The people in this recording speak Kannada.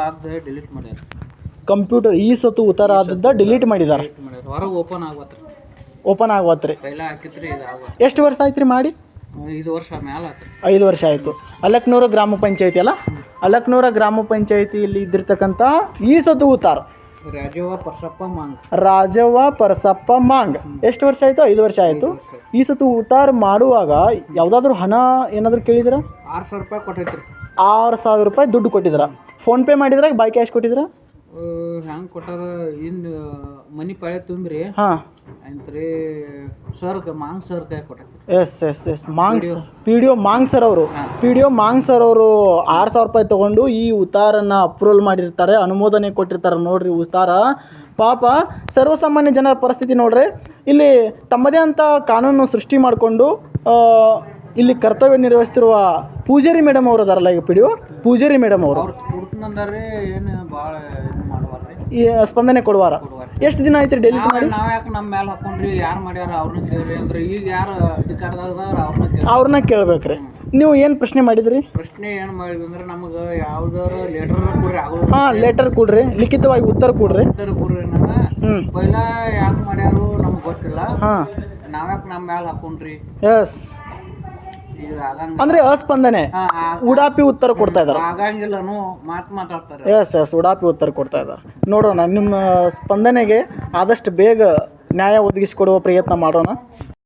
ಅದು ಡಿಲೀಟ್ ಮಾಡ್ಯಾರ. ಕಂಪ್ಯೂಟರ್ ಈ ಸತು ಉತ್ತರ ಆದದ್ದು ಡಿಲೀಟ್ ಮಾಡಿದ್ದಾರೆ. ಹೊರಗೆ ಓಪನ್ ಆಗತ್ರಿ. ಓಪನ್ ಆಗವತ್ರಿ. ಪೈಲ ಹಾಕಿತ್ರಿ ಇದು ಆಗ. ಎಷ್ಟು ವರ್ಷ ಆಯ್ತು ರೀ ಮಾಡಿ? 5 ವರ್ಷ ಮ್ಯಾಲೆ ಆತ್ರಿ. 5 ವರ್ಷ ಆಯಿತು. ಅಲಕ್ನೂರ ಗ್ರಾಮ ಪಂಚಾಯತಿ ಅಲ್ಲ, ಅಲಕ್ನೂರ ಗ್ರಾಮ ಪಂಚಾಯತಿಯಲ್ಲಿ ಇದ್ದಿರ್ತಕ್ಕಂಥ ಈ ಸತು ಉತ್ತಾರ ರಾಜವ್ವ ಪರಸಪ್ಪ ಮಾಂಗ್. ರಾಜವ್ವ ಪರಸಪ್ಪ ಮಾಂಗ್. ಎಷ್ಟು ವರ್ಷ ಆಯಿತು? 5 ವರ್ಷ ಆಯಿತು. ಈ ಸತು ಉತ್ತಾರ ಮಾಡುವಾಗ ಯಾವುದಾದ್ರೂ ಹಣ ಏನಾದರೂ ಕೇಳಿದಿರಾ? 6,000 ರೂಪಾಯಿ ಕೊಟ್ಟೈತ್ರಿ. 6,000 ರೂಪಾಯಿ ದುಡ್ಡು ಕೊಟ್ಟಿದ್ದೀರಾ? ಫೋನ್ಪೇ ಮಾಡಿದ್ರೆ ಬೈ ಕ್ಯಾಶ್ ಕೊಟ್ಟಿದ್ದೀರಾ? ಹೆಂಗೆ ಕೊಟ್ಟಾರ ಇನ್ನು ಮನಿ ಪಾಳೆ ತುಂಬ್ರಿ. ಹಾಂ ಅಂತ್ರಿ ಸರ್ ಮಾಂಗ್ ಸರ್ ಕೈ ಕೊಟ್ಟೈತಿ. S Mang P D O Mang sir ಅವರು ಮಾಂಗ್ ಸರ್ ಅವರು 6,000 ರೂಪಾಯಿ ತೊಗೊಂಡು ಈ ಉತ್ತಾರನ ಅಪ್ರೂವಲ್ ಮಾಡಿರ್ತಾರೆ, ಅನುಮೋದನೆ ಕೊಟ್ಟಿರ್ತಾರೆ. ನೋಡ್ರಿ ಉತ್ತಾರ ಪಾಪ ಸರ್ವಸಾಮಾನ್ಯ ಜನರ ಪರಿಸ್ಥಿತಿ ನೋಡ್ರಿ. ಇಲ್ಲಿ ತಮ್ಮದೇ ಅಂತ ಕಾನೂನು ಸೃಷ್ಟಿ ಮಾಡಿಕೊಂಡು ಇಲ್ಲಿ ಕರ್ತವ್ಯ ನಿರ್ವಹಿಸ್ತಿರುವ ಪೂಜಾರಿ ಮೇಡಮ್ ಅವರು ಅದಾರಲ್ಲ, ಈಗ P D O Pujari madam ಅವರು ಏನು ಭಾಳ ಮಾಡುವಾರ್ರಿ ಈ ಸ್ಪಂದನೆ ಕೊಡುವಾರ. ಎಷ್ಟು ದಿನ ಆಯ್ತು ಡೆಲಿಟ್ ಮಾಡಿ? ನಾವು ಯಾಕೆ ನಮ್ಮ ಮೇಲೆ ಹಾಕೊಂಡ್ರಿ, ಯಾರು ಮಾಡ್ಯಾರ ಅವ್ರನ್ನ ಕೇಳ್ರಿ ಅಂದ್ರೆ ಈಗ ಯಾರು ಅಧಿಕಾರದಾಗ ಅವ್ರನ್ನ ಕೇಳ್ಬೇಕ್ರಿ. ನೀವು ಏನು ಪ್ರಶ್ನೆ ಮಾಡಿದ್ರಿ? ಪ್ರಶ್ನೆ ಏನು ಮಾಡಿದ್ವಿ ಅಂದ್ರೆ ನಮಗೆ ಯಾವ್ದಾರ ಲೆಟರ್ ಕೊಡ್ರಿ ಆಗೋದು. ಹಾಂ ಲೆಟರ್ ಕೊಡ್ರಿ, ಲಿಖಿತವಾಗಿ ಉತ್ತರ ಕೊಡ್ರಿ. ಉತ್ತರ ಕೊಡ್ರಿ. ಪೈಲ ಯಾಕೆ ಮಾಡ್ಯಾರು ನಮ್ಗೆ ಗೊತ್ತಿಲ್ಲ. ಹಾಂ ನಾವ್ಯಾಕೆ ನಮ್ಮ ಮೇಲೆ ಹಾಕೊಂಡ್ರಿ. ಎಸ್ ಅಂದ್ರೆ ಅಸ್ಪಂದನೆ ಉಡಾಪಿ ಉತ್ತರ ಕೊಡ್ತಾ ಇದ್ದಾರೆ. ಆಗಂಗಿಲ್ಲನು ಮಾತಾಡ್ತಾರೆ. ಎಸ್ ಉಡಾಪಿ ಉತ್ತರ ಕೊಡ್ತಾ ಇದ್ದಾರೆ. ನೋಡೋಣ ನಿಮ್ಮ ಸ್ಪಂದನೆಗೆ ಆದಷ್ಟು ಬೇಗ ನ್ಯಾಯ ಒದಗಿಸಿಕೊಡುವ ಪ್ರಯತ್ನ ಮಾಡೋಣ.